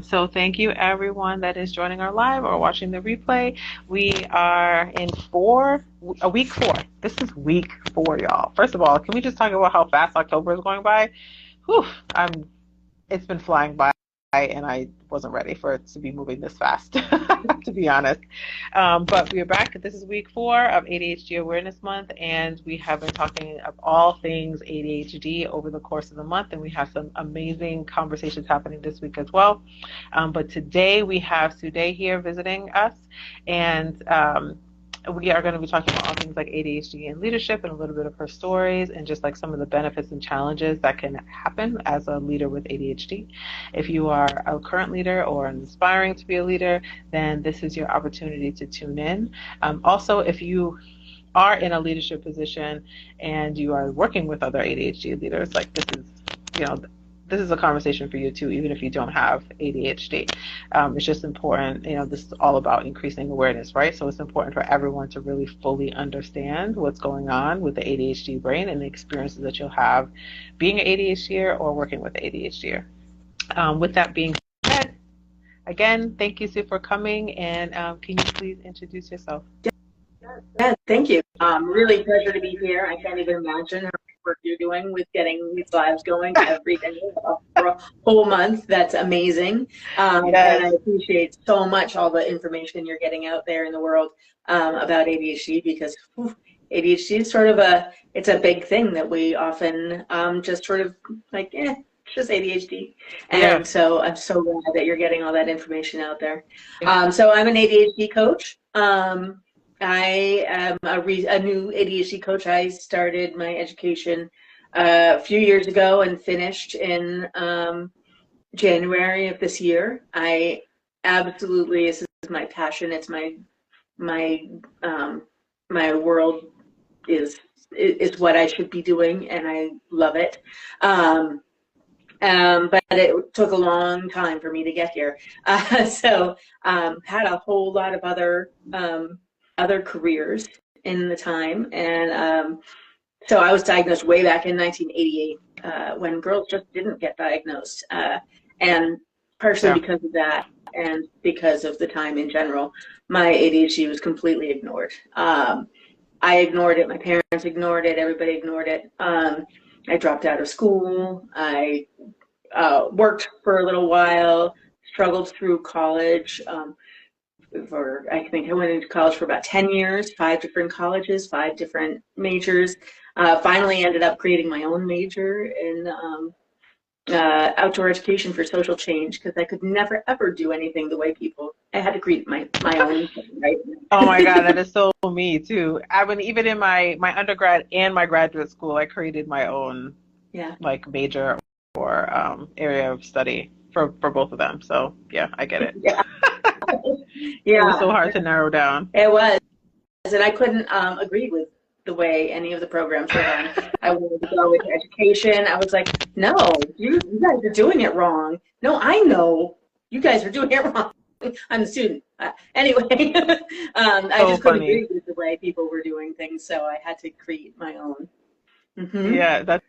So thank you everyone that is joining our live or watching the replay. We are in week four. This is week four, y'all. First of all, can we just talk about how fast October is going by? Whew, it's been flying by, and I wasn't ready for it to be moving this fast, to be honest. But we are back. This is week four of ADHD Awareness Month, and we have been talking of all things ADHD over the course of the month, and we have some amazing conversations happening this week as well. But today we have Sude here visiting us, and we are going to be talking about all things like ADHD and leadership and a little bit of her stories and just like some of the benefits and challenges that can happen as a leader with ADHD. If you are a current leader or aspiring to be a leader, then this is your opportunity to tune in. Also, if you are in a leadership position and you are working with other ADHD leaders, like this is a conversation for you too, even if you don't have ADHD. It's just important, this is all about increasing awareness, right? So it's important for everyone to really fully understand what's going on with the ADHD brain and the experiences that you'll have being an ADHDer or working with ADHDer. With that being said, again, thank you, Sue, for coming, and can you please introduce yourself? Yeah, thank you. Really pleasure to be here. I can't even imagine how much work you're doing with getting these lives going every day for a whole month. That's amazing. Yes. And I appreciate so much all the information you're getting out there in the world about ADHD, because ADHD is sort of it's a big thing that we often just sort of like, it's just ADHD. And so I'm so glad that you're getting all that information out there. So I'm an ADHD coach. I am a new ADHD coach. I started my education a few years ago and finished in January of this year. I absolutely, this is my passion. It's my world is what I should be doing, and I love it. But it took a long time for me to get here. So had a whole lot of other careers in the time, and so I was diagnosed way back in 1988 when girls just didn't get diagnosed, and partially because of that and because of the time in general, my ADHD was completely ignored. I ignored it, my parents ignored it, everybody ignored it. I dropped out of school. I worked for a little while, struggled through college. I think I went into college for about 10 years, 5 different colleges, 5 different majors. Finally ended up creating my own major in outdoor education for social change, because I could never, ever do anything the way I had to create my own thing, right? Oh my God, that is so me too. I mean, even in my undergrad and my graduate school, I created my own like major or area of study for both of them. So yeah, I get it. Yeah. It was so hard to narrow down. It was, and I couldn't agree with the way any of the programs were run. I wanted to go with education. I was like, no, you guys are doing it wrong. No, I know you guys are doing it wrong. I'm the student. Anyway, I just couldn't agree with the way people were doing things, so I had to create my own. Mm-hmm. Yeah, that's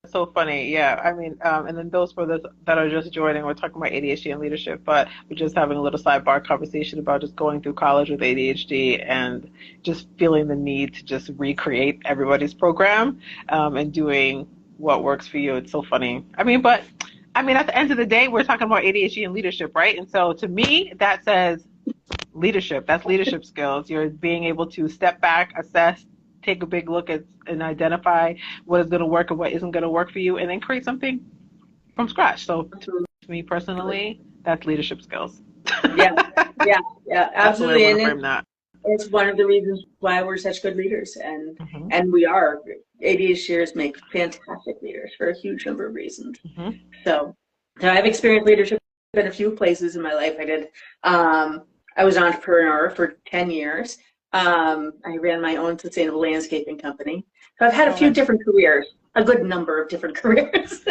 so funny. Yeah, I mean, and then those for those that are just joining, we're talking about ADHD and leadership, but we're just having a little sidebar conversation about just going through college with ADHD and just feeling the need to just recreate everybody's program and doing what works for you. It's so funny. at the end of the day, we're talking about ADHD and leadership, right? And so to me, that says leadership. That's leadership skills. You're being able to step back, assess, take a big look at and identify what is going to work and what isn't going to work for you, and then create something from scratch. So to me personally, that's leadership skills. Yeah, absolutely. And it's one of the reasons why we're such good leaders, and we are. ADHDers make fantastic leaders for a huge number of reasons. So I've experienced leadership in a few places in my life. I was an entrepreneur for 10 years. I ran my own sustainable landscaping company. So I've had a few different careers, a good number of different careers.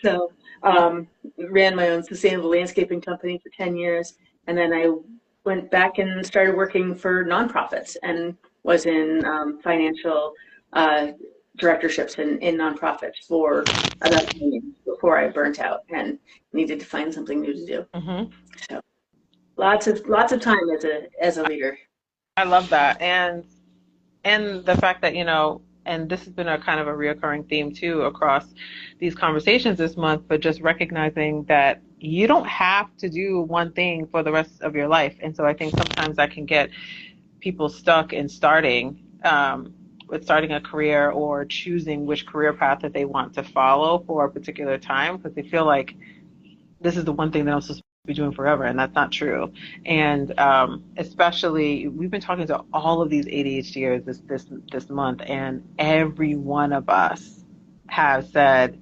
So ran my own sustainable landscaping company for 10 years. And then I went back and started working for nonprofits and was in financial directorships in nonprofits for about 10 years before I burnt out and needed to find something new to do. Mm-hmm. So lots of time as a leader. I love that. And the fact that, and this has been a kind of a reoccurring theme too across these conversations this month, but just recognizing that you don't have to do one thing for the rest of your life. And so I think sometimes that can get people stuck in with starting a career or choosing which career path that they want to follow for a particular time, because they feel like this is the one thing that I'm supposed to be doing forever, and that's not true. And especially, we've been talking to all of these ADHDers this month, and every one of us have said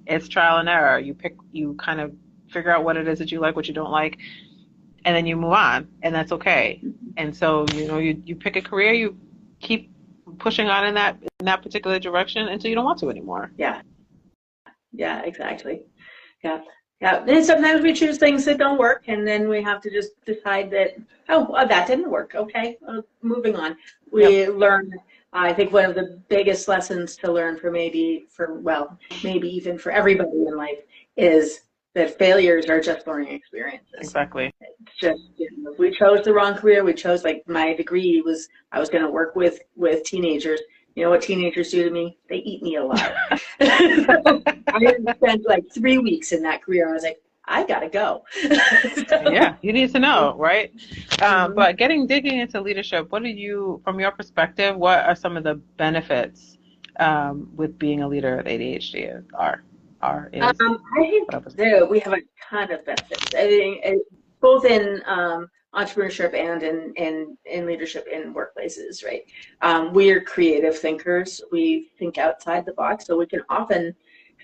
it's trial and error. You kind of figure out what it is that you like, what you don't like, and then you move on, and that's okay. And so, you pick a career, you keep pushing on in that particular direction until you don't want to anymore. Yeah, exactly. Yeah. And sometimes we choose things that don't work, and then we have to just decide that, that didn't work. Okay, moving on. We learn. I think one of the biggest lessons to learn maybe even for everybody in life is that failures are just learning experiences. Exactly. It's just, if we chose the wrong career, we chose, like, my degree was, I was going to work with teenagers. You know what teenagers do to me? They eat me alive. I spent like 3 weeks in that career. I was like, I gotta go. Yeah, you need to know, right? But digging into leadership, from your perspective, what are some of the benefits with being a leader with ADHD I think we have a ton of benefits. I think both in entrepreneurship and in leadership in workplaces, right? We are creative thinkers. We think outside the box, so we can often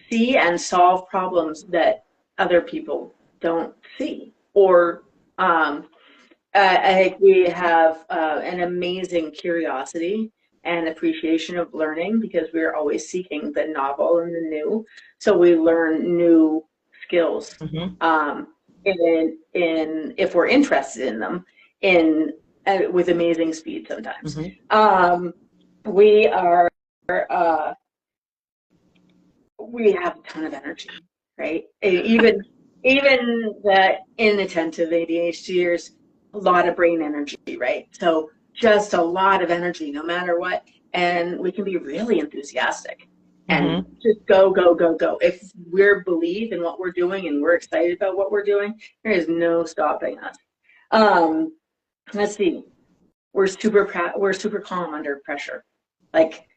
see and solve problems that other people don't see. Or I think we have an amazing curiosity and appreciation of learning, because we're always seeking the novel and the new. So we learn new skills. If we're interested in them, with amazing speed sometimes. We have a ton of energy, right? Even the inattentive ADHDers, a lot of brain energy, right? So just a lot of energy, no matter what, and we can be really enthusiastic. And just go. If we believe in what we're doing and we're excited about what we're doing, there is no stopping us. Let's see. We're super calm under pressure. Like,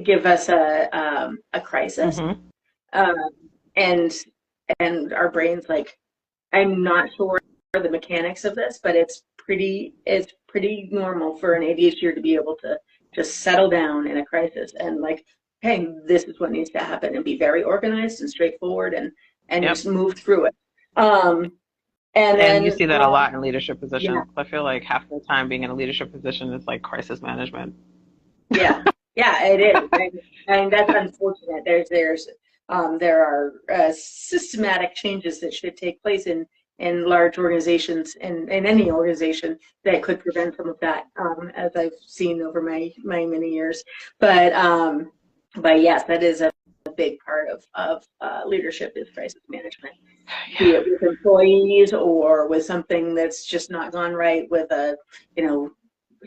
give us a crisis, and our brains, like, I'm not sure the mechanics of this, but it's pretty normal for an ADHD to be able to just settle down in a crisis and, like, hey, this is what needs to happen, and be very organized and straightforward and just move through it. And then you see that a lot in leadership positions. Yeah. I feel like half the time being in a leadership position is like crisis management. Yeah, it is. And that's unfortunate. There are systematic changes that should take place in large organizations and in any organization that could prevent some of that, as I've seen over my many years. But yes, that is a big part of leadership, is crisis management, be it with employees or with something that's just not gone right, with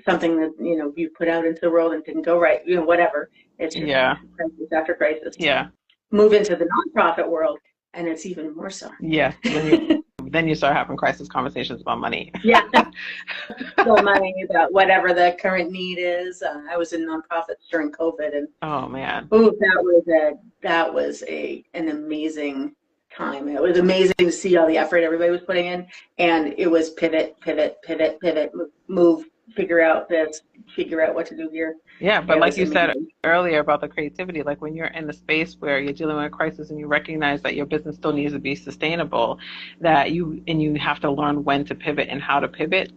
something that you put out into the world and didn't go right, whatever. It's just crisis after crisis. Yeah. Move into the nonprofit world, and it's even more so. Yeah. Then you start having crisis conversations about money. Yeah. About money, about whatever the current need is. I was in nonprofits during COVID, and oh man, that was an amazing time. It was amazing to see all the effort everybody was putting in, and it was pivot, move, figure out what to do here. Yeah, but like you said earlier about the creativity, like when you're in the space where you're dealing with a crisis and you recognize that your business still needs to be sustainable, that you have to learn when to pivot and how to pivot,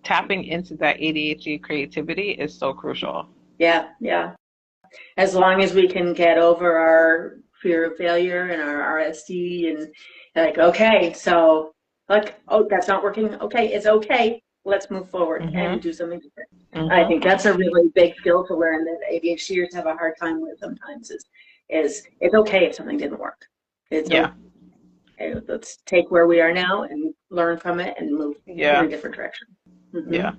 tapping into that ADHD creativity is so crucial. Yeah. As long as we can get over our fear of failure and our RSD, and like, okay, so, like, oh, that's not working. Okay, it's okay. let's move forward Mm-hmm. and do something different. Mm-hmm. I think that's a really big skill to learn that ADHDers have a hard time with sometimes is it's okay if something didn't work. It's Yeah. okay. Let's take where we are now and learn from it and move in Yeah. a different direction. Mm-hmm. Yeah.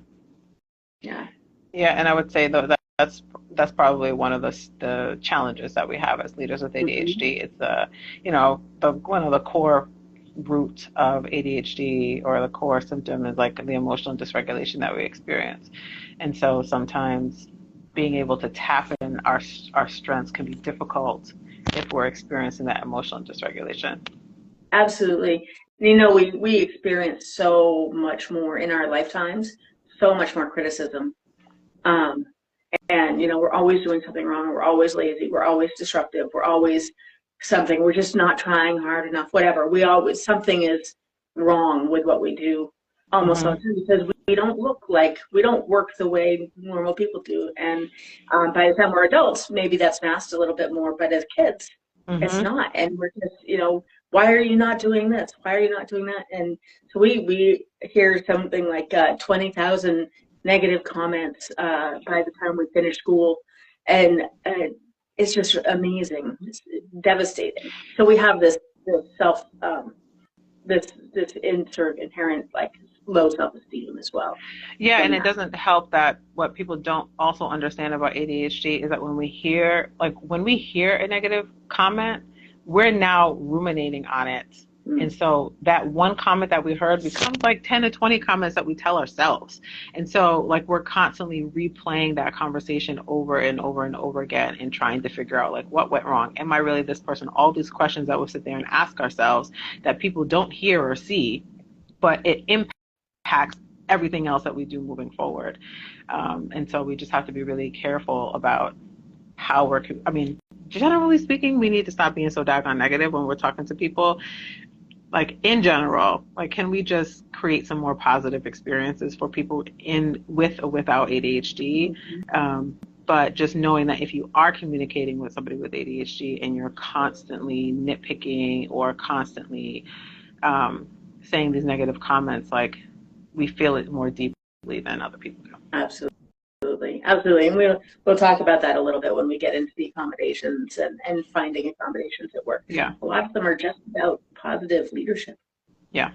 Yeah. Yeah, and I would say though that's probably one of the challenges that we have as leaders with ADHD. It's one of the core roots of ADHD, or the core symptom, is like the emotional dysregulation that we experience. And so sometimes being able to tap in our strengths can be difficult if we're experiencing that emotional dysregulation. Absolutely. We experience so much more in our lifetimes, so much more criticism. And we're always doing something wrong. We're always lazy. We're always disruptive. We're always something. We're just not trying hard enough. Whatever. Something is wrong with what we do almost all the time, because we don't work the way normal people do. And by the time we're adults, maybe that's masked a little bit more. But as kids, it's not. And we're just, why are you not doing this? Why are you not doing that? And so we hear something like 20,000 negative comments by the time we finish school, and it's just amazing. It's devastating. So we have this self this inherent like low self-esteem as well. Yeah, and it doesn't help that what people don't also understand about ADHD is that when we hear a negative comment, we're now ruminating on it. And so that one comment that we heard becomes like 10 to 20 comments that we tell ourselves. And so like we're constantly replaying that conversation over and over and over again and trying to figure out like what went wrong. Am I really this person? All these questions that we'll sit there and ask ourselves that people don't hear or see, but it impacts everything else that we do moving forward. And so we just have to be really careful about how generally speaking, we need to stop being so daggone negative when we're talking to people. Like in general, like can we just create some more positive experiences for people with or without ADHD? But just knowing that if you are communicating with somebody with ADHD and you're constantly nitpicking or constantly saying these negative comments, like we feel it more deeply than other people do. Absolutely. And we'll talk about that a little bit when we get into the accommodations and finding accommodations at work. Yeah. A lot of them are just about positive leadership. Yeah.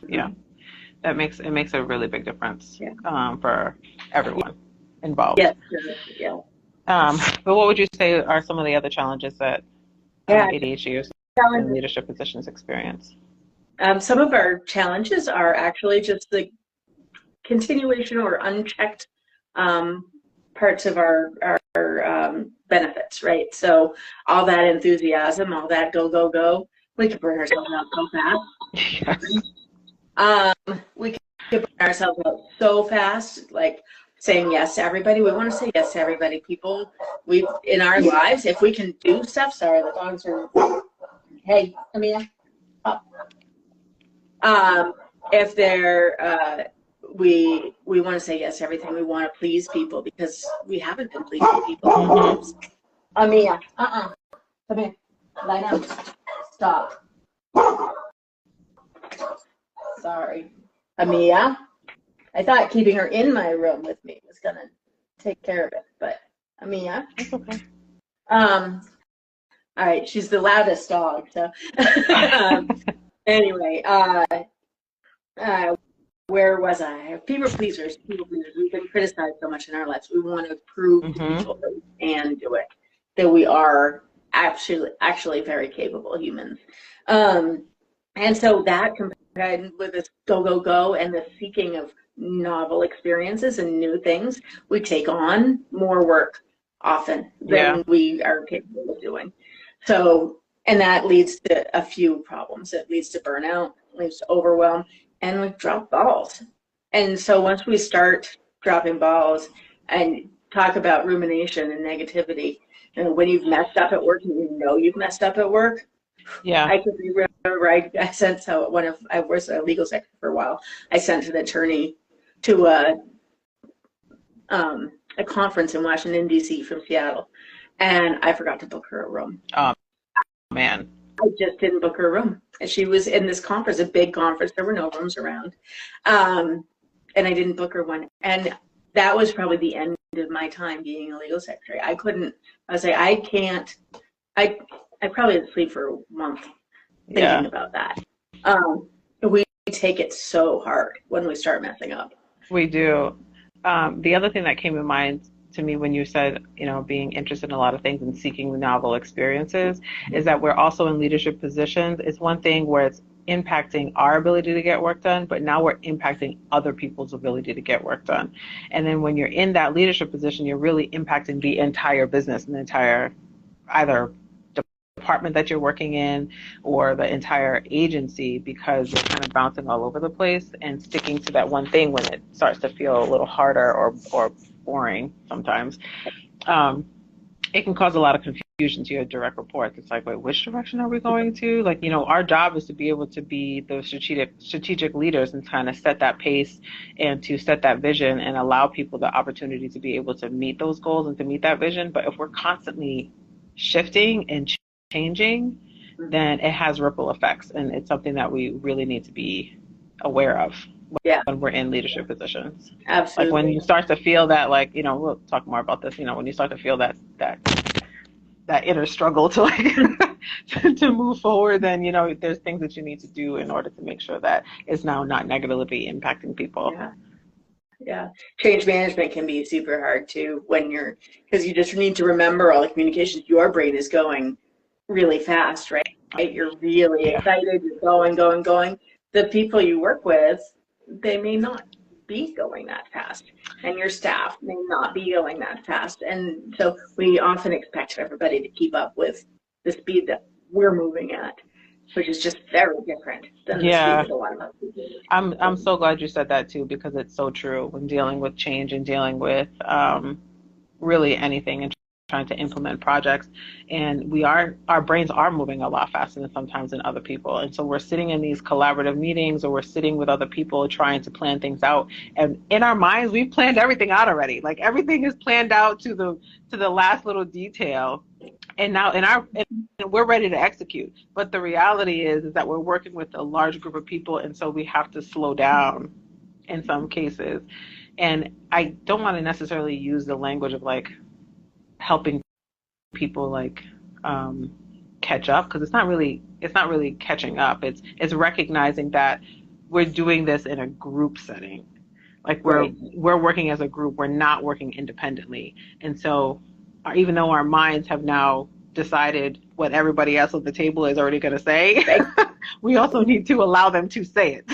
Yeah. It makes a really big difference for everyone involved. Yes. Yeah. But what would you say are some of the other challenges that ADHDers in leadership positions experience? Some of our challenges are actually just the continuation or unchecked parts of our benefits, right? So all that enthusiasm, all that go, we could burn ourselves out so fast. Yes. We could burn ourselves out so fast, like saying yes to everybody. We want to say yes to everybody. People, in our lives, if we can do stuff. Sorry, the dogs are. Hey, Amia. Up. If they're we want to say yes to everything. We want to please people because we haven't been pleasing people. Amia, come here, lie down, stop. Sorry, Amia. I thought keeping her in my room with me was gonna take care of it, but Amia. It's okay. All right, she's the loudest dog. So anyway, where was I? People pleasers. We've been criticized so much in our lives. We want to prove to people that we can do it, that we are actually very capable humans. And so that combined with this go, and the seeking of novel experiences and new things, we take on more work often than we are capable of doing. So, and that leads to a few problems. It leads to burnout, leads to overwhelm, and we drop balls. And so once we start dropping balls and talk about rumination and negativity, when you've messed up at work and you know you've messed up at work, I could remember I sent I was a legal secretary for a while. I sent an attorney to a conference in Washington, D.C. from Seattle, and I forgot to book her a room. Oh, man. I just didn't book her a room. And she was in this conference, a big conference. There were no rooms around. and I didn't book her one. And that was probably the end of my time being a legal secretary. I was like, I can't, I probably had to sleep for a month thinking about that. We take it so hard when we start messing up. We do. The other thing that came to mind to me when you said, being interested in a lot of things and seeking novel experiences is that we're also in leadership positions. It's one thing where it's impacting our ability to get work done, but now we're impacting other people's ability to get work done. And then when you're in that leadership position, you're really impacting the entire business and the entire either department that you're working in or the entire agency, because you're kind of bouncing all over the place and sticking to that one thing when it starts to feel a little harder or boring sometimes. It can cause a lot of confusion to your direct reports. It's like, wait, which direction are we going to? Like, our job is to be able to be those strategic leaders and kind of set that pace and to set that vision and allow people the opportunity to be able to meet those goals and to meet that vision. But if we're constantly shifting and changing, then it has ripple effects, and it's something that we really need to be aware of when we're in leadership positions. Absolutely. Like when you start to feel that, like, we'll talk more about this, when you start to feel that inner struggle to to move forward, then there's things that you need to do in order to make sure that it's now not negatively impacting people. Yeah. Change management can be super hard too because you just need to remember all the communications. Your brain is going really fast, right? You're really excited, you're going. The people you work with, they may not be going that fast, and your staff may not be going that fast. And so we often expect everybody to keep up with the speed that we're moving at, which is just very different than the speed that a lot of us do. I'm so glad you said that too, because it's so true when dealing with change and dealing with really anything and trying to implement projects. And our brains are moving a lot faster than sometimes than other people. And so we're sitting in these collaborative meetings, or we're sitting with other people trying to plan things out. And in our minds, we've planned everything out already. Like everything is planned out to the last little detail. And now we're ready to execute. But the reality is that we're working with a large group of people, and so we have to slow down in some cases. And I don't want to necessarily use the language of like helping people catch up, because it's not really catching up. It's recognizing that we're doing this in a group setting. Like we're working as a group. We're not working independently. And so even though our minds have now decided what everybody else at the table is already going to say, we also need to allow them to say it.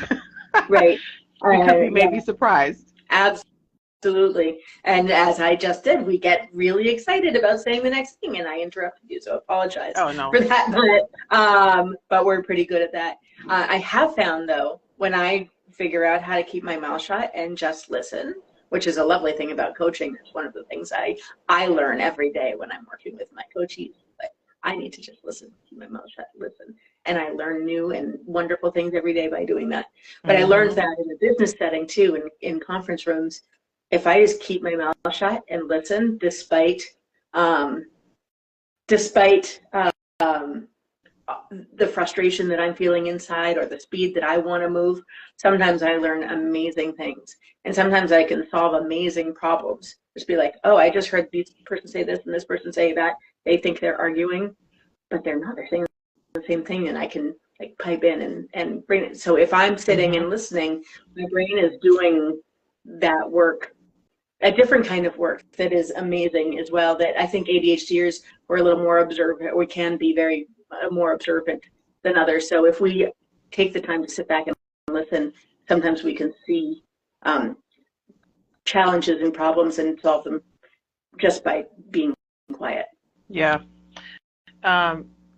Right. Because we may be surprised. Absolutely. And as I just did, we get really excited about saying the next thing, and I interrupted you, so I apologize for that. But we're pretty good at that. I have found, though, when I figure out how to keep my mouth shut and just listen, which is a lovely thing about coaching. It's one of the things I learn every day when I'm working with my coachees. But I need to just listen, keep my mouth shut, listen. And I learn new and wonderful things every day by doing that. But I learned that in a business setting, too, in conference rooms. If I just keep my mouth shut and listen, despite the frustration that I'm feeling inside or the speed that I want to move, sometimes I learn amazing things. And sometimes I can solve amazing problems. Just be like, oh, I just heard this person say this and this person say that. They think they're arguing, but they're not. They're saying the same thing, and I can pipe in and bring it. So if I'm sitting and listening, my brain is doing that work, a different kind of work that is amazing as well, that I think ADHDers are a little more observant. We can be very more observant than others. So if we take the time to sit back and listen, sometimes we can see challenges and problems and solve them just by being quiet. Yeah.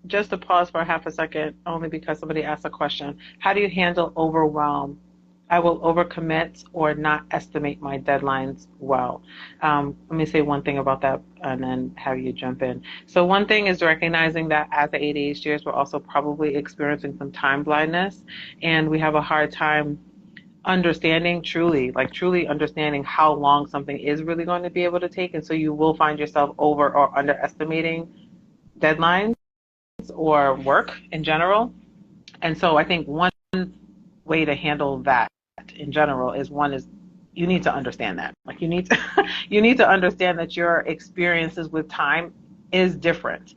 Just to pause for half a second, only because somebody asked a question. How do you handle overwhelm? I will overcommit or not estimate my deadlines well. Let me say one thing about that and then have you jump in. So one thing is recognizing that as ADHDers, we're also probably experiencing some time blindness, and we have a hard time understanding truly understanding how long something is really going to be able to take. And so you will find yourself over or underestimating deadlines or work in general. And so I think one way to handle that in general is you need to understand that. Like you need to you need to understand that your experiences with time is different.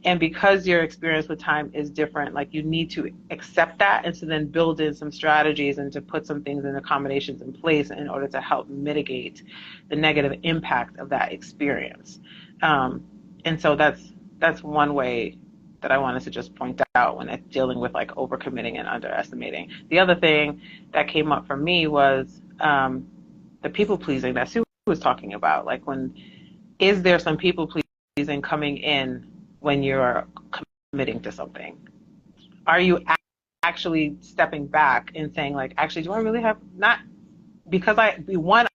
And because your experience with time is different, like you need to accept that and to then build in some strategies and to put some things and accommodations in place in order to help mitigate the negative impact of that experience. And so that's one way that I wanted to just point out when it's dealing with like overcommitting and underestimating. The other thing that came up for me was the people pleasing that Sue was talking about. Like is there some people pleasing coming in when you're committing to something? Are you actually stepping back and saying like, actually, do I really have not, because I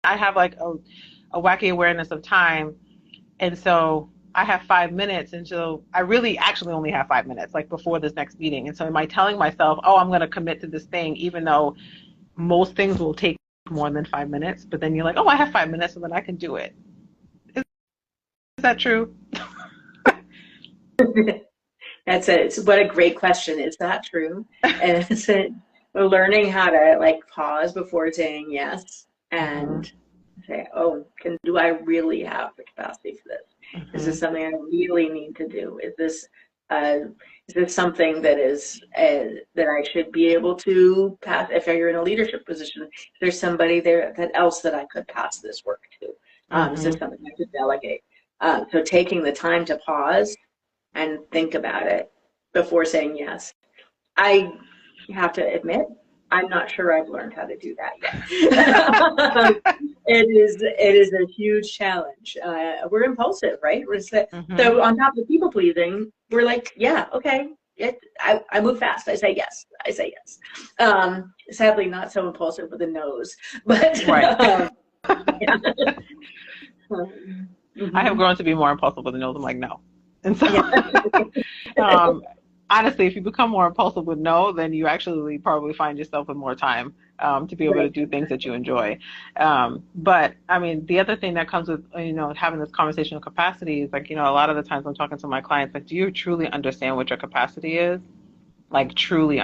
have like a wacky awareness of time. And so I have 5 minutes, and so I really actually only have 5 minutes, like before this next meeting. And so am I telling myself, oh, I'm going to commit to this thing, even though most things will take more than 5 minutes, but then you're like, oh, I have 5 minutes, so then I can do it. Is that true? That's it. What a great question. Is that true? And it's learning how to like pause before saying yes and say, oh, do I really have the capacity for this? Is this something I really need to do? Is this something that is that I should be able to pass? If you're in a leadership position, is there somebody there else that I could pass this work to? Is this something I could delegate? So taking the time to pause and think about it before saying yes. I have to admit, I'm not sure I've learned how to do that yet. It is a huge challenge. We're impulsive, right? So on top of people pleasing, we're like, yeah, okay. I move fast. I say yes. Sadly, not so impulsive with the nose, but right. Yeah. I have grown to be more impulsive with the nose. I'm like, no. And so, honestly, if you become more impulsive with no, then you actually probably find yourself with more time to be able to do things that you enjoy. But I mean, the other thing that comes with, having this conversational capacity is like, a lot of the times I'm talking to my clients, like, do you truly understand what your capacity is? Like, truly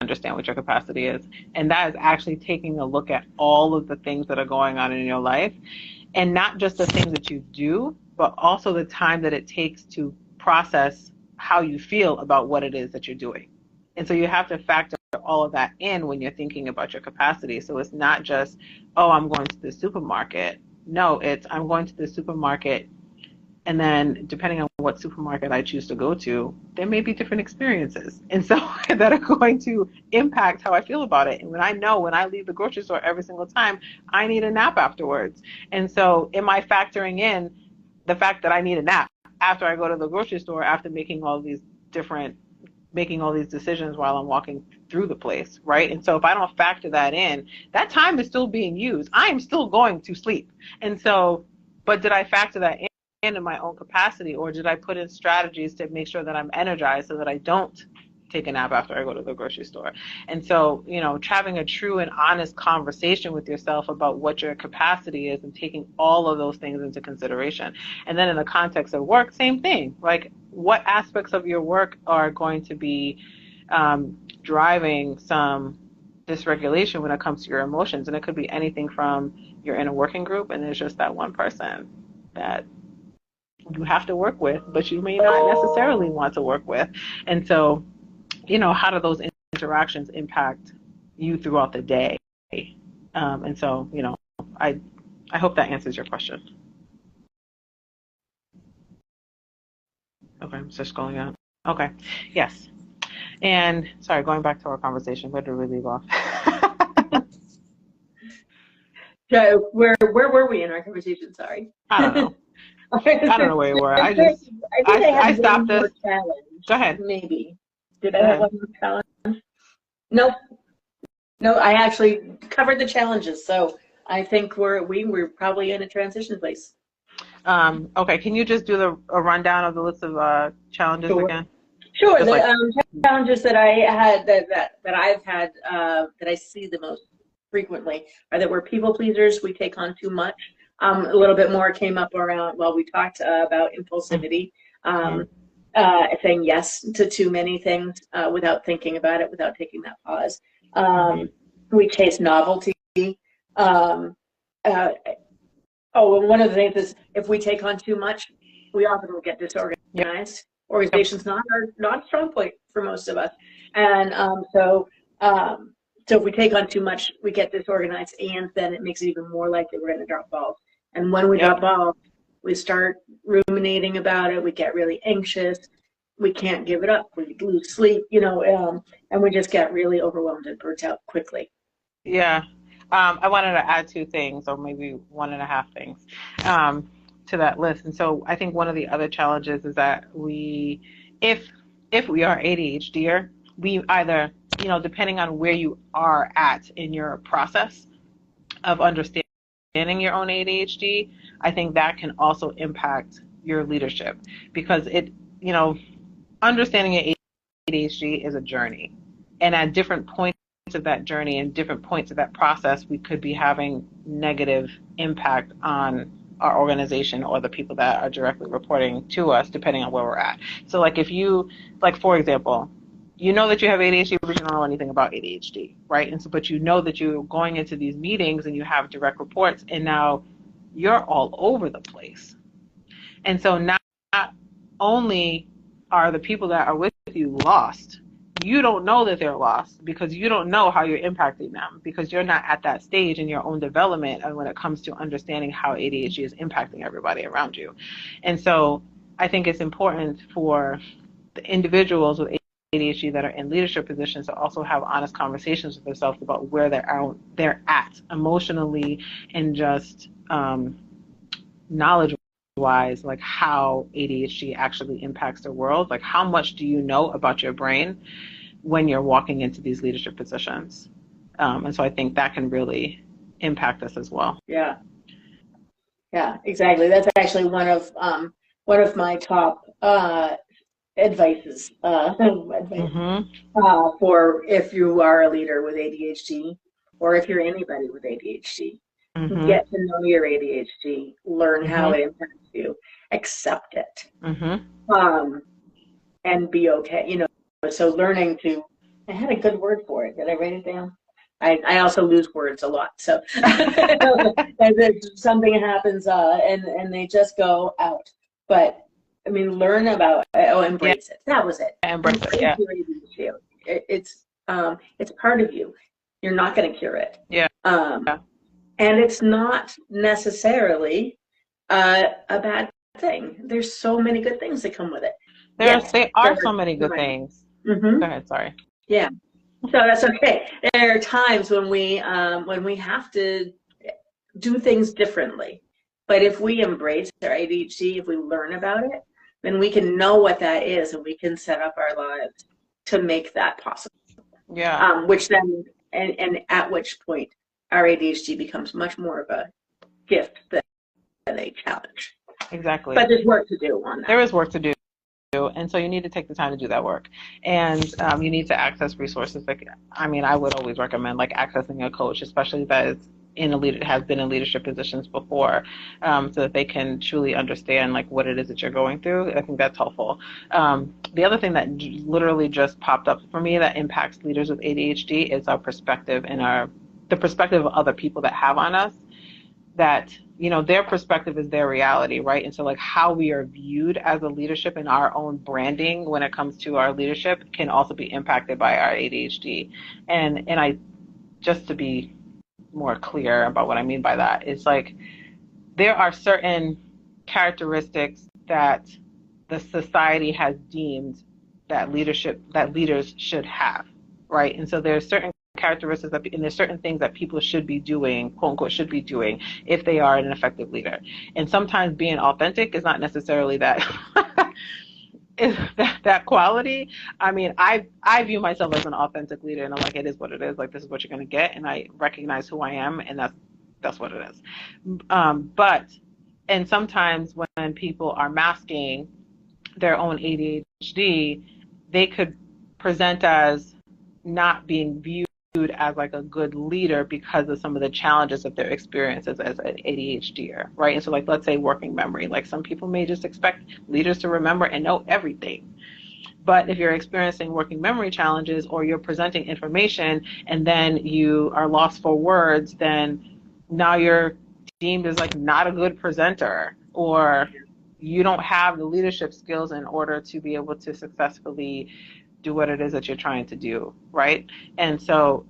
understand what your capacity is. And that is actually taking a look at all of the things that are going on in your life, and not just the things that you do, but also the time that it takes to process how you feel about what it is that you're doing. And so you have to factor all of that in when you're thinking about your capacity. So it's not just, oh, I'm going to the supermarket. No, it's I'm going to the supermarket, and then depending on what supermarket I choose to go to, there may be different experiences. And so that are going to impact how I feel about it. And when I leave the grocery store every single time, I need a nap afterwards. And so am I factoring in the fact that I need a nap after I go to the grocery store, after making all these decisions while I'm walking through the place, right? And so if I don't factor that in, that time is still being used. I am still going to sleep. And so, but did I factor that in my own capacity, or did I put in strategies to make sure that I'm energized so that I don't take a nap after I go to the grocery store? And so, having a true and honest conversation with yourself about what your capacity is and taking all of those things into consideration. And then in the context of work, same thing. Like, what aspects of your work are going to be driving some dysregulation when it comes to your emotions? And it could be anything from you're in a working group and there's just that one person that you have to work with, but you may not necessarily want to work with. And so, how do those interactions impact you throughout the day? And so, I hope that answers your question. Okay, I'm just going on. Okay, yes. And sorry, going back to our conversation, where did we leave off? So where were we in our conversation? Sorry. I don't know. I don't know where you were. I stopped this. Go ahead. Maybe. Did I have one more challenge? Nope. No, I actually covered the challenges. So I think we're probably in a transition place. Okay. Can you just do a rundown of the list of challenges again? Sure. The challenges that I had that I've had that I see the most frequently are that we're people pleasers. We take on too much. A little bit more came up around, we talked about impulsivity, saying yes to too many things without thinking about it, without taking that pause. We chase novelty. uh, oh, and one of the things is if we take on too much, we often will get disorganized. Yep. Organization's not a strong point for most of us, and so if we take on too much, we get disorganized, and then it makes it even more likely we're going to drop balls. And when we Yep. drop balls, we start ruminating about it. We get really anxious. We can't give it up. We lose sleep, and we just get really overwhelmed and burnt out quickly. Yeah. I wanted to add two things, or maybe one and a half things, to that list. And so I think one of the other challenges is that if we are ADHDer, we either, depending on where you are at in your process of understanding your own ADHD, I think that can also impact your leadership because understanding your ADHD is a journey. And at different points of that journey and different points of that process, we could be having negative impact on our organization or the people that are directly reporting to us, depending on where we're at. So for example, you know that you have ADHD, but you don't know anything about ADHD, right? And so, but you know that you're going into these meetings and you have direct reports, and now you're all over the place. And so not only are the people that are with you lost, you don't know that they're lost because you don't know how you're impacting them because you're not at that stage in your own development and when it comes to understanding how ADHD is impacting everybody around you. And so I think it's important for the individuals with ADHD that are in leadership positions to also have honest conversations with themselves about where they're at emotionally and just knowledge wise, like how ADHD actually impacts the world. Like how much do you know about your brain when you're walking into these leadership positions? And so I think that can really impact us as well. Yeah, exactly. That's actually one of my top advices for if you are a leader with ADHD or if you're anybody with ADHD. Get to know your ADHD, learn how it impacts you, accept it, and be okay. So learning to, I had a good word for it. Did I write it down? I also lose words a lot. So something happens and they just go out. But I mean, learn about embrace it. That was it. Embrace it. Yeah. It's part of you. You're not going to cure it. Yeah. And it's not necessarily a bad thing. There's so many good things that come with it. There are so many good things. Go ahead, sorry. Yeah. So that's okay. There are times when we have to do things differently. But if we embrace our ADHD, if we learn about it, then we can know what that is and we can set up our lives to make that possible. Yeah. Which then, and at which point, our ADHD becomes much more of a gift than a challenge. Exactly. But there's work to do on that. There is work to do. And so you need to take the time to do that work. And you need to access resources. I would always recommend accessing a coach, especially that is has been in leadership positions before, so that they can truly understand what it is that you're going through. I think that's helpful. The other thing that literally just popped up for me that impacts leaders with ADHD is our perspective and the perspective of other people that have on us, that their perspective is their reality, right? And so how we are viewed as a leadership and our own branding when it comes to our leadership can also be impacted by our ADHD. And I, just to be more clear about what I mean by that, is there are certain characteristics that the society has deemed that leaders should have, right? And so there's certain characteristics and there's certain things that people should be doing, quote unquote, should be doing if they are an effective leader. And sometimes being authentic is not necessarily that is that quality. I view myself as an authentic leader, and I'm it is what it is. This is what you're going to get, and I recognize who I am, and that's what it is. And sometimes when people are masking their own ADHD, they could present as not being viewed as a good leader because of some of the challenges of their experiences as an ADHDer, right? And so let's say working memory, some people may just expect leaders to remember and know everything. But if you're experiencing working memory challenges or you're presenting information and then you are lost for words, then now you're deemed as like not a good presenter, or you don't have the leadership skills in order to be able to successfully do what it is that you're trying to do, right? And so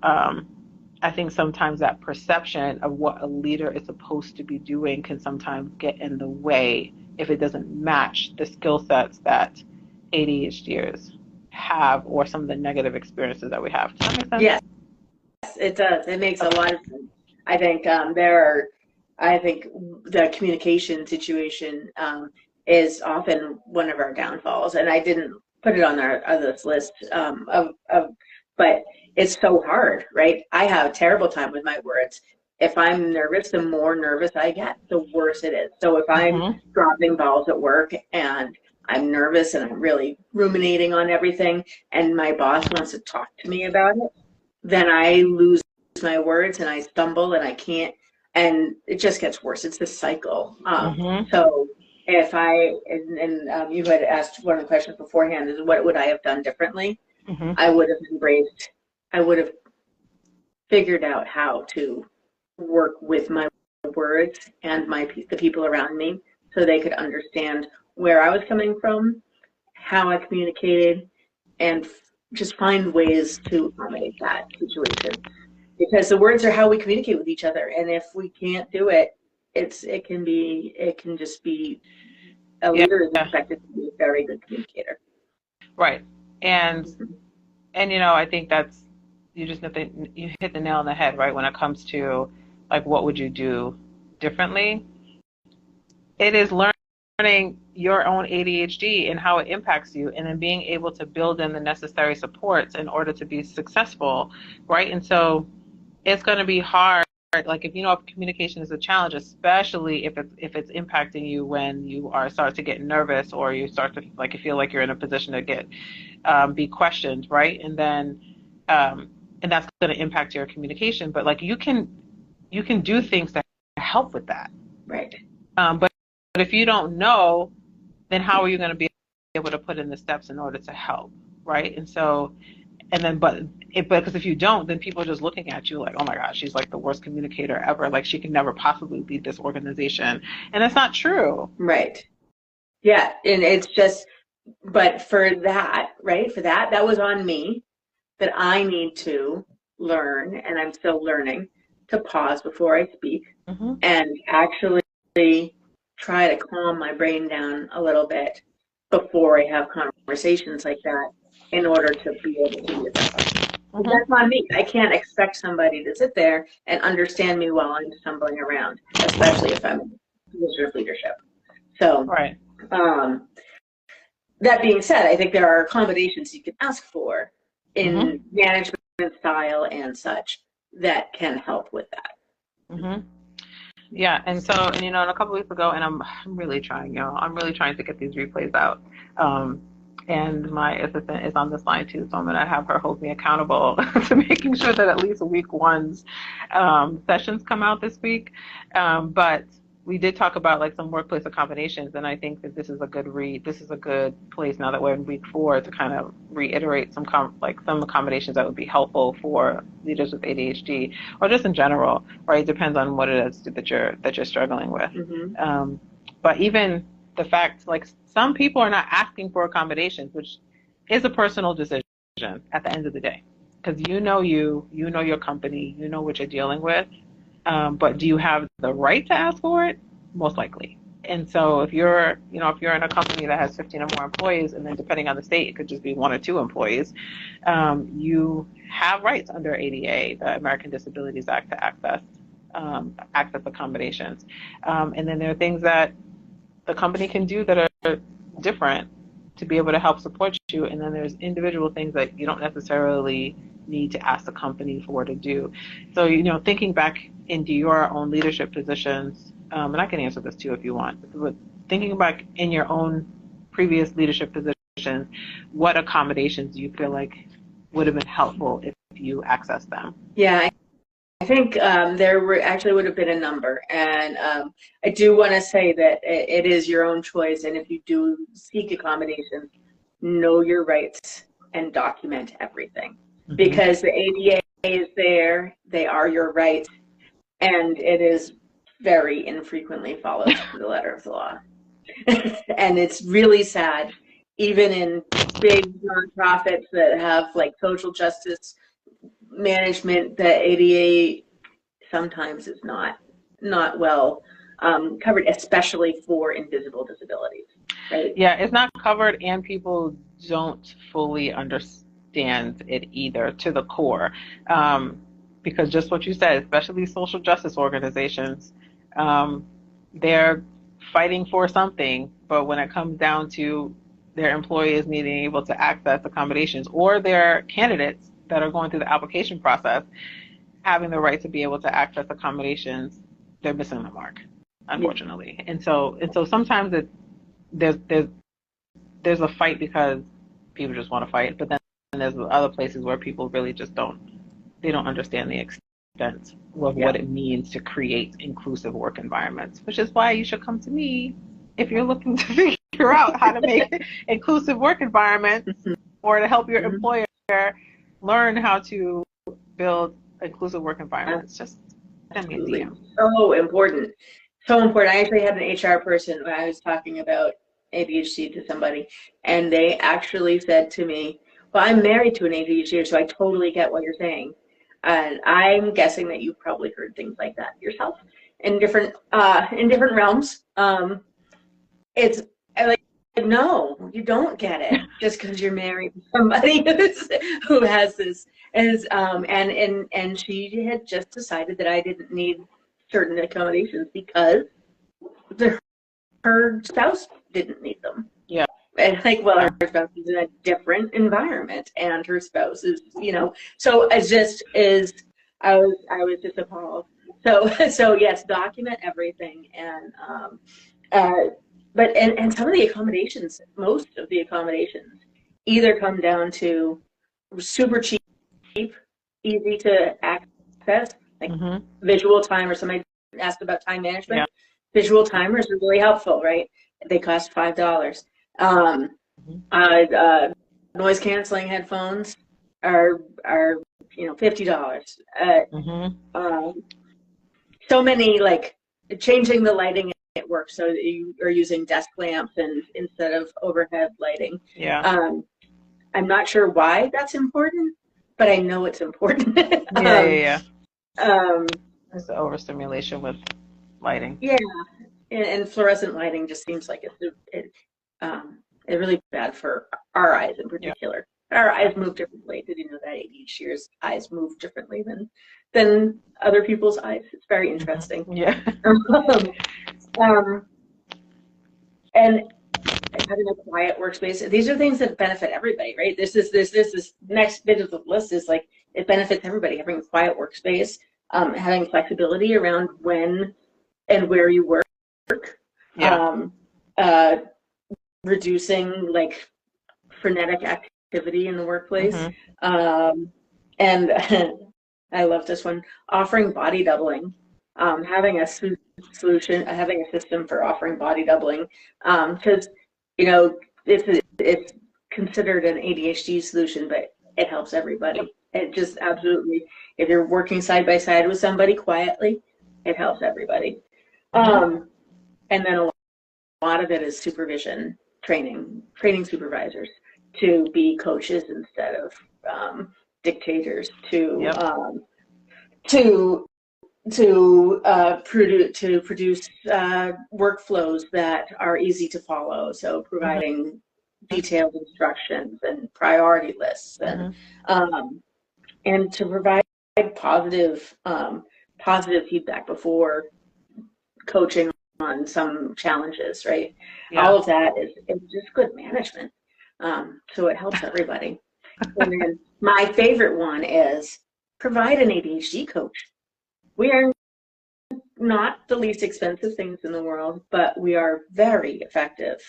I think sometimes that perception of what a leader is supposed to be doing can sometimes get in the way if it doesn't match the skill sets that ADHDers have, or some of the negative experiences that we have. Does that make sense? Yes, it does. It makes a lot of sense. I think I think the communication situation is often one of our downfalls, and I didn't put it on our this list but it's so hard, right? I have a terrible time with my words. If I'm nervous, the more nervous I get, the worse it is. So if I'm dropping balls at work and I'm nervous and I'm really ruminating on everything, and my boss wants to talk to me about it, then I lose my words and I stumble and I can't, and it just gets worse. It's this cycle. So if you had asked one of the questions beforehand is what would I have done differently? I would have figured out how to work with my words and the people around me so they could understand where I was coming from, how I communicated, and just find ways to accommodate that situation. Because the words are how we communicate with each other, and if we can't do it, it can just be a leader is expected to be a very good communicator. Right. And I think that's, you hit the nail on the head, right? When it comes to like, what would you do differently? It is learning your own ADHD and how it impacts you, and then being able to build in the necessary supports in order to be successful, right? And so it's going to be hard. Like if communication is a challenge, especially if it's impacting you when you start to get nervous, or you start to you feel like you're in a position to be questioned, right? And then and that's going to impact your communication. But like you can do things to help with that, right? But if you don't know, then how are you going to be able to put in the steps in order to help, right? And so. And then, because if you don't, then people are just looking at you like, oh my gosh, she's like the worst communicator ever. Like she can never possibly lead this organization. And it's not true. Right. Yeah. And it's just, but for that, that was on me, that I need to learn, and I'm still learning, to pause before I speak and actually try to calm my brain down a little bit before I have conversations like that, in order to be able to do that. That's on me. I can't expect somebody to sit there and understand me while I'm stumbling around, especially if I'm in a position of leadership. So, right. That being said, I think there are accommodations you can ask for in management style and such that can help with that. Yeah, and so, and a couple weeks ago, and I'm really trying, I'm really trying to get these replays out. And my assistant is on this line too, so I'm going to have her hold me accountable to making sure that at least week one's sessions come out this week. But we did talk about like some workplace accommodations, and I think that this is a good place now that we're in week 4 to kind of reiterate some accommodations that would be helpful for leaders with ADHD, or just in general, right? It depends on what it is that you're struggling with. But even the fact, like, some people are not asking for accommodations, which is a personal decision at the end of the day, because you know your company, you know what you're dealing with, but do you have the right to ask for it? Most likely. And so if you're in a company that has 15 or more employees, and then depending on the state, it could just be 1 or 2 employees, you have rights under ADA, the American Disabilities Act, to access accommodations. And then there are things that the company can do that are different to be able to help support you, and then there's individual things that you don't necessarily need to ask the company for to do. So, thinking back into your own leadership positions, and I can answer this too if you want, but thinking back in your own previous leadership positions, what accommodations do you feel like would have been helpful if you accessed them? Yeah, I think there would have been a number, and I do want to say that it is your own choice, and if you do seek accommodations, know your rights and document everything, because the ADA is there, they are your rights, and it is very infrequently follows the letter of the law. And it's really sad, even in big nonprofits that have like social justice management, that ADA sometimes is not well covered, especially for invisible disabilities, right? Yeah, it's not covered, and people don't fully understand it either to the core. Because just what you said, especially social justice organizations, they're fighting for something, but when it comes down to their employees needing able to access accommodations, or their candidates that are going through the application process having the right to be able to access accommodations, they're missing the mark, Yeah. unfortunately. And so sometimes there's a fight because people just want to fight, but then there's other places where people really just don't understand the extent of Yeah. what it means to create inclusive work environments, which is why you should come to me if you're looking to figure out how to make inclusive work environments, or to help your employer learn how to build inclusive work environments. Just send me a Absolutely. DM. So important. So important. I actually had an HR person when I was talking about ADHD to somebody, and they actually said to me, well, I'm married to an ADHD, so I totally get what you're saying. And I'm guessing that you've probably heard things like that yourself in different realms. It's like, no, you don't get it just because you're married to somebody who has this. And she had just decided that I didn't need certain accommodations because her spouse didn't need them. Yeah. And like, well, her spouse is in a different environment, and her spouse is, so it just is. I was just appalled. So yes, document everything, and but some of the accommodations, most of the accommodations, either come down to super cheap, easy to access, like visual timers. Somebody asked about time management. Yeah. Visual timers are really helpful, right? They cost $5. Noise canceling headphones are $50. So many, like changing the lighting at work so that you are using desk lamps and instead of overhead lighting. Yeah. I'm not sure why that's important, but I know it's important. Yeah. It's the overstimulation with lighting. Yeah, and fluorescent lighting just seems like it's really bad for our eyes in particular. Yeah. Our eyes move differently. Did you know that ADHDers' eyes move differently than other people's eyes? It's very interesting. Yeah. And having a quiet workspace. These are things that benefit everybody, right? This next bit of the list is like, it benefits everybody. Having a quiet workspace, having flexibility around when and where you work. Yeah. Reducing like frenetic activity in the workplace. And I love this one, offering body doubling, having a solution, having a system for offering body doubling, because it's considered an ADHD solution, but it helps everybody. Yep. It just absolutely, if you're working side by side with somebody quietly, it helps everybody. And then a lot of it is supervision, training supervisors to be coaches instead of dictators, to produce workflows that are easy to follow. So providing detailed instructions and priority lists, and to provide positive feedback before coaching on some challenges, right? Yeah. All of that is just good management. So it helps everybody. And then my favorite one is provide an ADHD coach. We are not the least expensive things in the world, but we are very effective.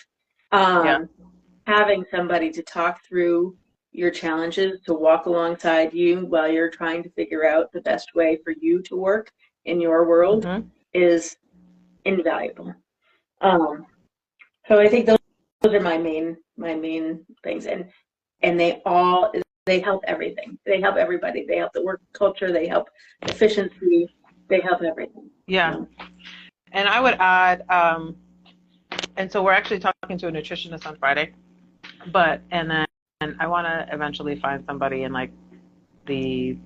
Having somebody to talk through your challenges, to walk alongside you while you're trying to figure out the best way for you to work in your world is invaluable. So I think those are my main things, and they help everything. They help everybody. They help the work culture. They help efficiency. They help everything. Yeah. And I would add, and so we're actually talking to a nutritionist on Friday, and then I want to eventually find somebody in like the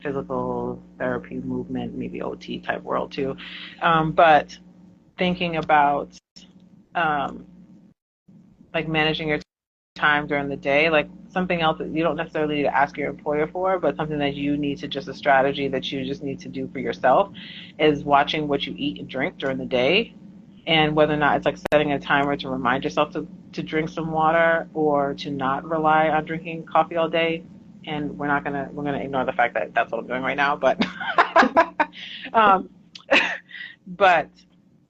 physical therapy movement, maybe OT type world too. But thinking about um, like managing your time during the day, like something else that you don't necessarily need to ask your employer for, but something that you need to just a strategy that you just need to do for yourself is watching what you eat and drink during the day, and whether or not it's like setting a timer to remind yourself to drink some water or to not rely on drinking coffee all day. And we're gonna ignore the fact that that's what I'm doing right now, but um, but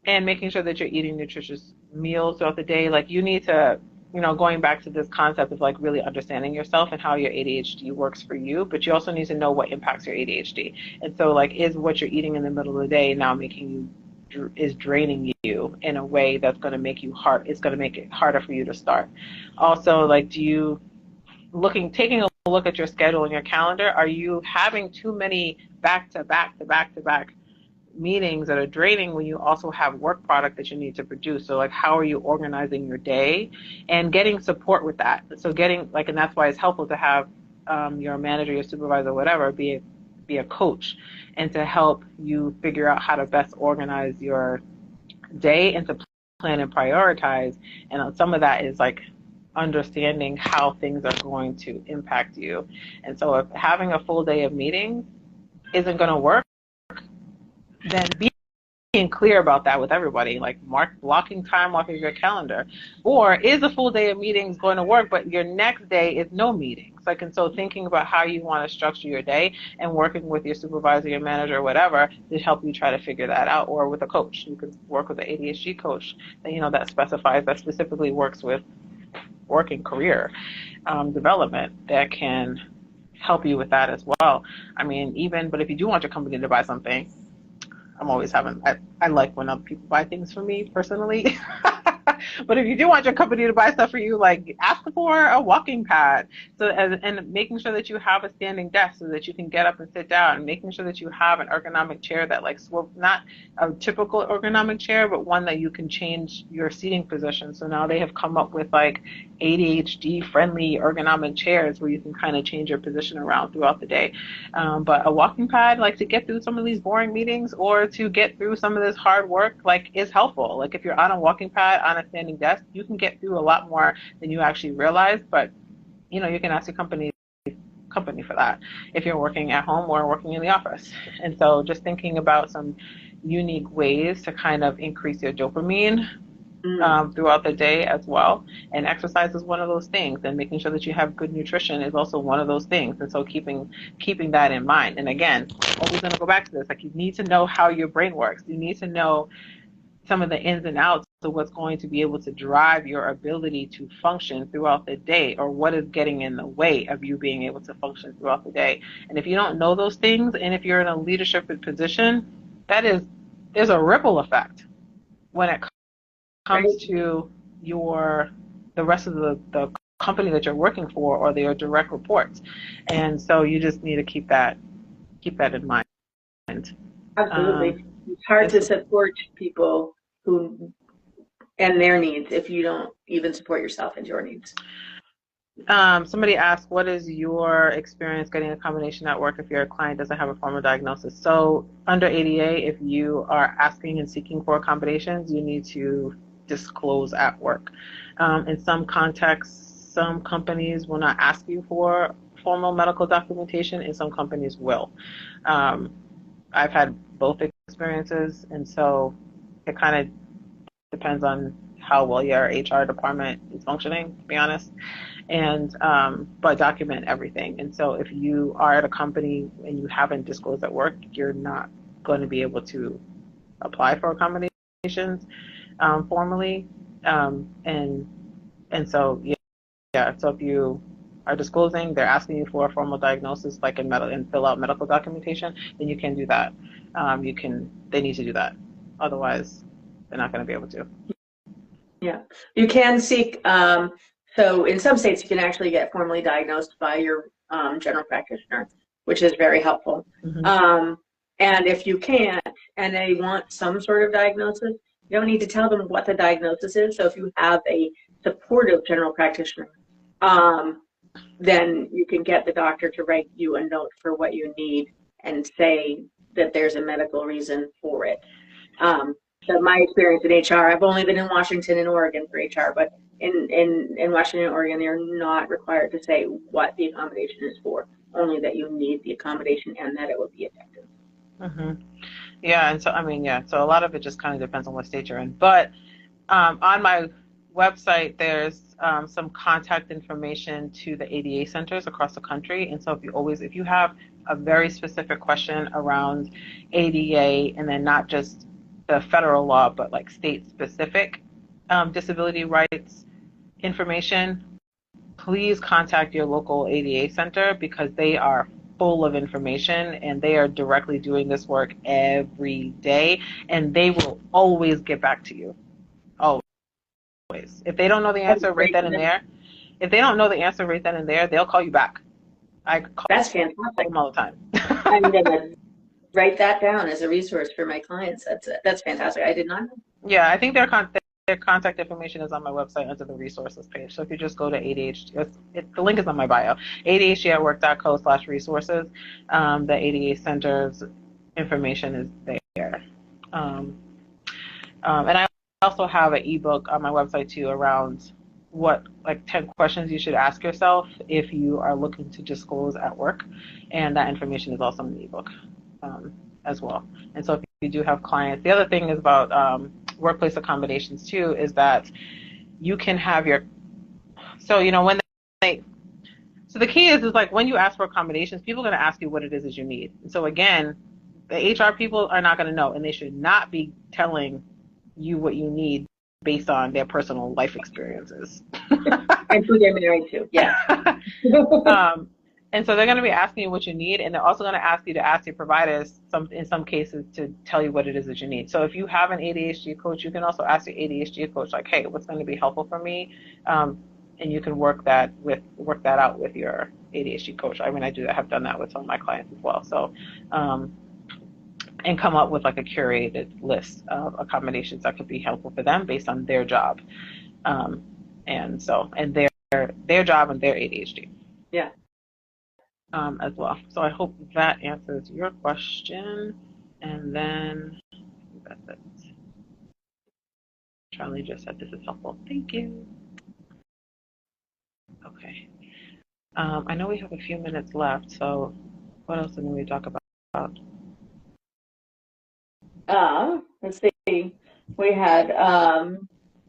and making sure that you're eating nutritious meals throughout the day. Like you need to, going back to this concept of like really understanding yourself and how your ADHD works for you, but you also need to know what impacts your ADHD. And so like, is what you're eating in the middle of the day now making you, is draining you in a way that's going to make you hard, it's going to make it harder for you to start. Also, like, taking a look at your schedule and your calendar, are you having too many back to back to back to back meetings that are draining when you also have work product that you need to produce? So like, how are you organizing your day and getting support with that? So getting like, and that's why it's helpful to have your manager, your supervisor, whatever, be a coach, and to help you figure out how to best organize your day and to plan and prioritize. And some of that is like understanding how things are going to impact you. And so if having a full day of meetings isn't going to work, then being clear about that with everybody, like blocking time off of your calendar. Or is a full day of meetings going to work, but your next day is no meetings? Like, and so thinking about how you want to structure your day and working with your supervisor, your manager, whatever, to help you try to figure that out. Or with a coach, you could work with an ADHD coach that specifically works with working career development, that can help you with that as well. I mean, but if you do want your company to buy something, I like when other people buy things for me personally. But if you do want your company to buy stuff for you, like ask for a walking pad. And making sure that you have a standing desk so that you can get up and sit down, and making sure that you have an ergonomic chair that like not a typical ergonomic chair, but one that you can change your seating position. So now they have come up with like ADHD friendly ergonomic chairs where you can kind of change your position around throughout the day. But a walking pad, like to get through some of these boring meetings or to get through some of this hard work, like is helpful. Like if you're on a walking pad on a standing desk, you can get through a lot more than you actually realize. But you can ask your company for that if you're working at home or working in the office. And so just thinking about some unique ways to kind of increase your dopamine throughout the day as well. And exercise is one of those things, and making sure that you have good nutrition is also one of those things. And so keeping that in mind. And again, always going to go back to this, like you need to know how your brain works. You need to know some of the ins and outs of what's going to be able to drive your ability to function throughout the day, or what is getting in the way of you being able to function throughout the day. And if you don't know those things, and if you're in a leadership position, there's a ripple effect when it comes to the rest of the company that you're working for, or your direct reports. And so you just need to keep that in mind. Absolutely. It's hard to support people and their needs if you don't even support yourself and your needs. Somebody asked, what is your experience getting a combination at work if your client doesn't have a formal diagnosis? So under ADA, if you are asking and seeking for accommodations, you need to disclose at work. In some contexts, some companies will not ask you for formal medical documentation, and some companies will. I've had both experiences, and so it kind of depends on how well your HR department is functioning, to be honest. And but document everything. And so if you are at a company and you haven't disclosed at work, you're not going to be able to apply for accommodations formally. And so so if you are disclosing, they're asking you for a formal diagnosis, like and fill out medical documentation, then you can do that. They need to do that. Otherwise, they're not going to be able to. Yeah, you can seek. So in some states, you can actually get formally diagnosed by your general practitioner, which is very helpful. Mm-hmm. And if you can't, and they want some sort of diagnosis, you don't need to tell them what the diagnosis is. So if you have a supportive general practitioner, then you can get the doctor to write you a note for what you need and say that there's a medical reason for it. So my experience in HR, I've only been in Washington and Oregon for HR, but in Washington and Oregon, they're not required to say what the accommodation is for, only that you need the accommodation and that it will be effective. Mm-hmm. Yeah, and so I mean, yeah, so a lot of it just kind of depends on what state you're in. But on my website, there's some contact information to the ADA centers across the country. And so if you have a very specific question around ADA, and then not just the federal law, but like state specific disability rights information, please contact your local ADA center, because they are full of information and they are directly doing this work every day, and they will always get back to you. Always. If they don't know the answer right then and there, they'll call you back. That's fantastic. Them all the time. I'm gonna write that down as a resource for my clients. That's fantastic. I did not know. Yeah, I think their contact information is on my website under the resources page. So if you just go to ADHD, the link is on my bio, ADHDatwork.co/resources. The ADA Center's information is there. And I also have an ebook on my website too around 10 questions you should ask yourself if you are looking to disclose at work. And that information is also in the ebook as well. And so if you do have clients, the other thing is about workplace accommodations too, is that you can have the key is like when you ask for accommodations, people are going to ask you what it is that you need. And so again, the HR people are not going to know, and they should not be telling you what you need based on their personal life experiences. And who they're married to, yeah. And so they're going to be asking you what you need, and they're also going to ask you to ask your providers, in some cases, to tell you what it is that you need. So if you have an ADHD coach, you can also ask your ADHD coach, like, hey, what's going to be helpful for me? And you can work that out with your ADHD coach. I mean, I have done that with some of my clients as well. So, and come up with like a curated list of accommodations that could be helpful for them based on their job, and their job and their ADHD. Yeah. As well. So I hope that answers your question. And then that's it. Charlie just said this is helpful. Thank you. Okay. I know we have a few minutes left, so what else do we talk about? Let's see. We had I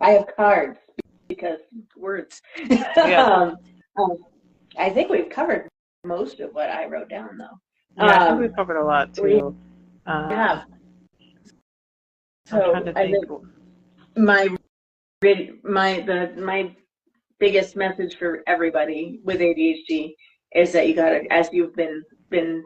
have cards because words. Yeah. I think we've covered most of what I wrote down, though. Yeah, I think we've covered a lot too. Yeah. So I think my biggest message for everybody with ADHD is that you gotta, as you've been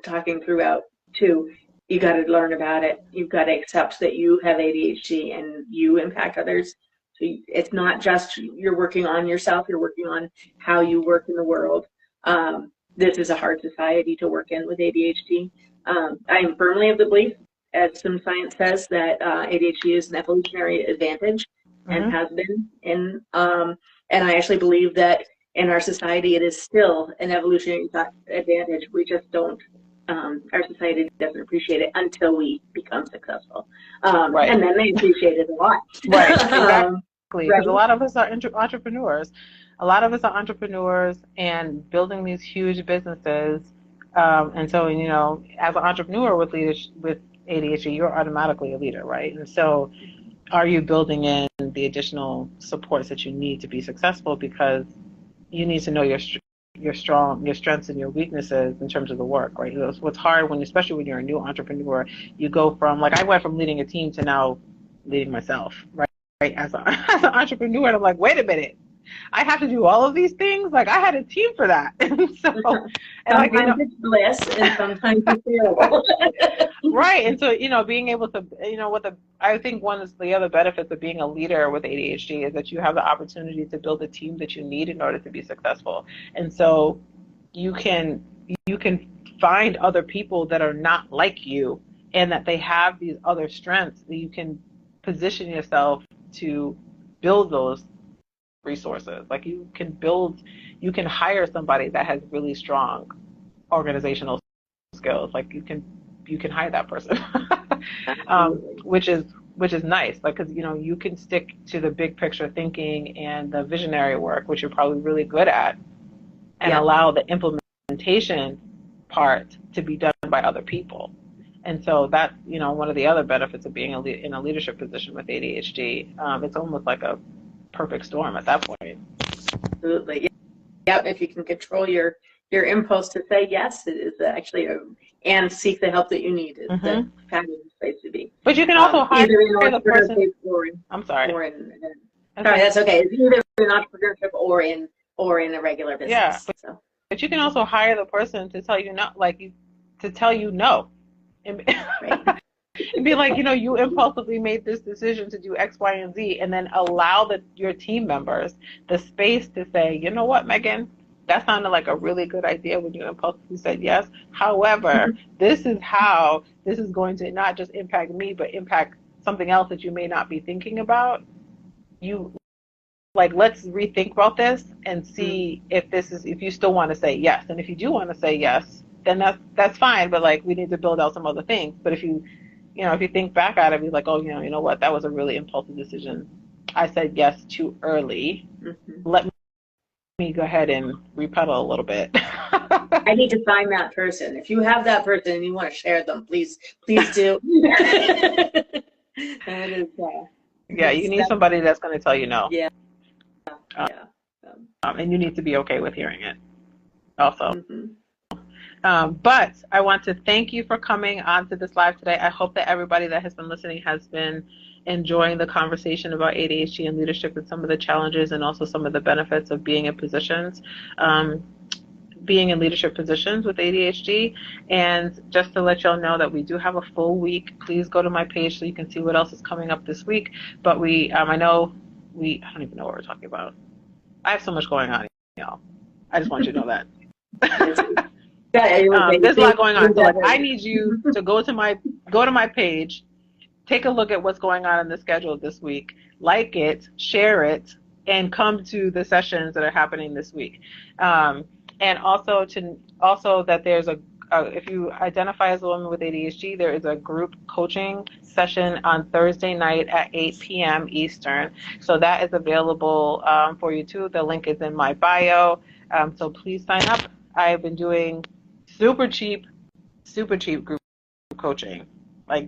talking throughout too, you gotta learn about it. You've got to accept that you have ADHD and you impact others. So it's not just you're working on yourself, you're working on how you work in the world. This is a hard society to work in with ADHD. I am firmly of the belief, as some science says, that ADHD is an evolutionary advantage and has been. And I actually believe that in our society, it is still an evolutionary advantage. We just don't, our society doesn't appreciate it until we become successful. Right. And then they appreciate it a lot. Right, exactly. Because a lot of us are entrepreneurs. A lot of us are entrepreneurs and building these huge businesses. And so, as an entrepreneur with ADHD, you're automatically a leader, right? And so are you building in the additional supports that you need to be successful? Because you need to know your strengths and your weaknesses in terms of the work, right? What's hard especially when you're a new entrepreneur, you go from, I went from leading a team to now leading myself, right? As an entrepreneur, and I'm like, wait a minute, I have to do all of these things? I had a team for that. Sometimes it's bliss and sometimes it's terrible. Right. And so, being able to, I think one of the other benefits of being a leader with ADHD is that you have the opportunity to build a team that you need in order to be successful. And so you can find other people that are not like you and that they have these other strengths, that you can position yourself to build those resources. Like you can hire somebody that has really strong organizational skills. Like you can hire that person, which is nice. Like because you can stick to the big picture thinking and the visionary work, which you're probably really good at, and allow the implementation part to be done by other people. And so that's one of the other benefits of being in a leadership position with ADHD. It's almost like a perfect storm at that point. Absolutely. Yep. If you can control your impulse to say yes, it is actually and seek the help that you need. It's a fabulous place to be. But you can also hire the person. I'm sorry. Sorry, that's okay. It's either in entrepreneurship or in a regular business. Yeah. But you can also hire the person to tell you no, to tell you no. And be like, you impulsively made this decision to do X, Y, and Z, and then allow your team members the space to say, you know what, Megan, that sounded like a really good idea when you impulsively said yes. However, this is how this is going to not just impact me, but impact something else that you may not be thinking about. Let's rethink about this and see if you still want to say yes. And if you do want to say yes, then that's fine. But we need to build out some other things. But if you think back at it, be like, oh, you know what, that was a really impulsive decision. I said yes too early. Let me go ahead and repedal a little bit. I need to find that person. If you have that person and you want to share them, please do. That is, you need somebody that's going to tell you no. Yeah. And you need to be okay with hearing it also. But I want to thank you for coming onto this live today. I hope that everybody that has been listening has been enjoying the conversation about ADHD and leadership and some of the challenges and also some of the benefits of being in positions, being in leadership positions with ADHD. And just to let y'all know that we do have a full week. Please go to my page so you can see what else is coming up this week. But I don't even know what we're talking about. I have so much going on, y'all. I just want you to know that. There's a lot going on. So I need you to go to my page, take a look at what's going on in the schedule this week, like it, share it, and come to the sessions that are happening this week. And also that there's if you identify as a woman with ADHD, there is a group coaching session on Thursday night at 8 p.m. Eastern. So that is available for you too. The link is in my bio. So please sign up. I've been doing super cheap group coaching.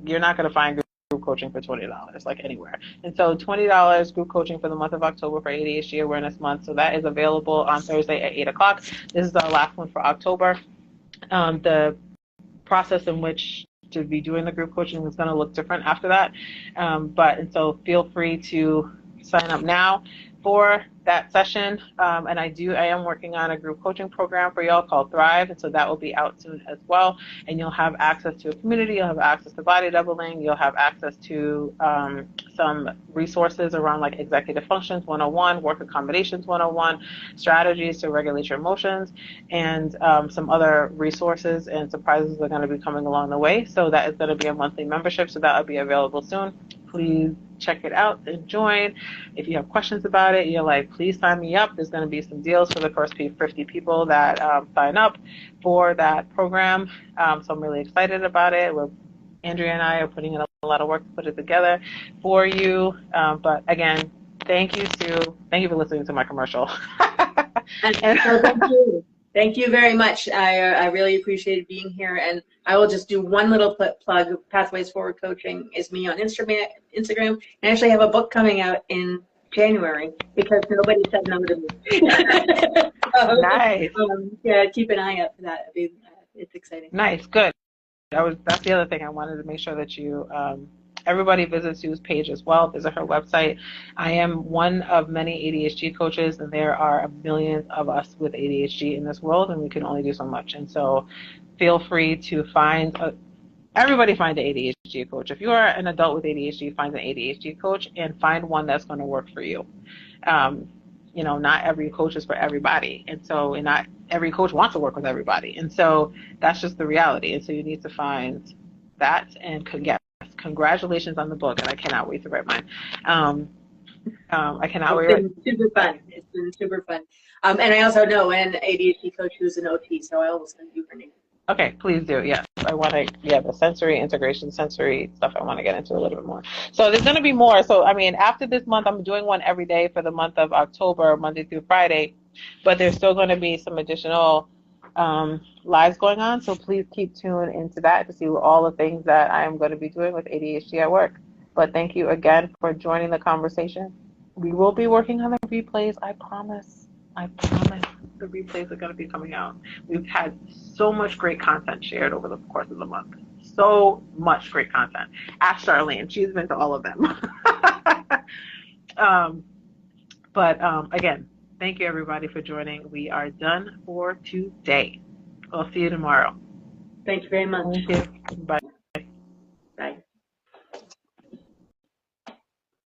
You're not going to find group coaching for $20 anywhere. And so $20 group coaching for the month of October for ADHD Awareness Month. So that is available on Thursday at 8 o'clock. This is our last one for October. The process in which to be doing the group coaching is going to look different after that. And so feel free to sign up now for that session. And I am working on a group coaching program for y'all called Thrive. And so that will be out soon as well. And you'll have access to a community. You'll have access to body doubling. You'll have access to some resources around executive functions 101, work accommodations 101, strategies to regulate your emotions, and some other resources and surprises are going to be coming along the way. So that is going to be a monthly membership. So that will be available soon. Please check it out and join. If you have questions about it, you're like, please sign me up. There's going to be some deals for the first 50 people that sign up for that program. So I'm really excited about it. Andrea and I are putting in a lot of work to put it together for you. But again, thank you, Sue. Thank you for listening to my commercial. And so thank you. Thank you very much. I really appreciated being here, and I will just do one little plug. Pathways Forward Coaching is me on Instagram. I actually have a book coming out in January because nobody said no to me. Nice. Yeah, keep an eye out for that. It's exciting. Nice, good. That's the other thing I wanted to make sure that you everybody visits Sue's page as well. Visit her website. I am one of many ADHD coaches, and there are millions of us with ADHD in this world, and we can only do so much. And so feel free to everybody find an ADHD coach. If you are an adult with ADHD, find an ADHD coach and find one that's going to work for you. Not every coach is for everybody. And so not every coach wants to work with everybody. And so that's just the reality. And so you need to find that, and yes, congratulations on the book, and I cannot wait to write mine. I cannot wait. It's been super fun. It's been super fun. And I also know an ADHD coach who's an OT, so I almost send you her name. Okay, please do. Yes, I want to. Yeah, the sensory integration, sensory stuff. I want to get into a little bit more. So there's going to be more. So I mean, after this month, I'm doing one every day for the month of October, Monday through Friday. But there's still going to be some additional lives going on. So please keep tuned into that to see all the things that I am going to be doing with ADHD at work. But thank you again for joining the conversation. We will be working on the replays. I promise. I promise. The replays are going to be coming out. We've had so much great content shared over the course of the month. So much great content. Ask Charlene. She's been to all of them. Again, thank you everybody for joining. We are done for today. We'll see you tomorrow. Thank you very much. Thank you. Bye.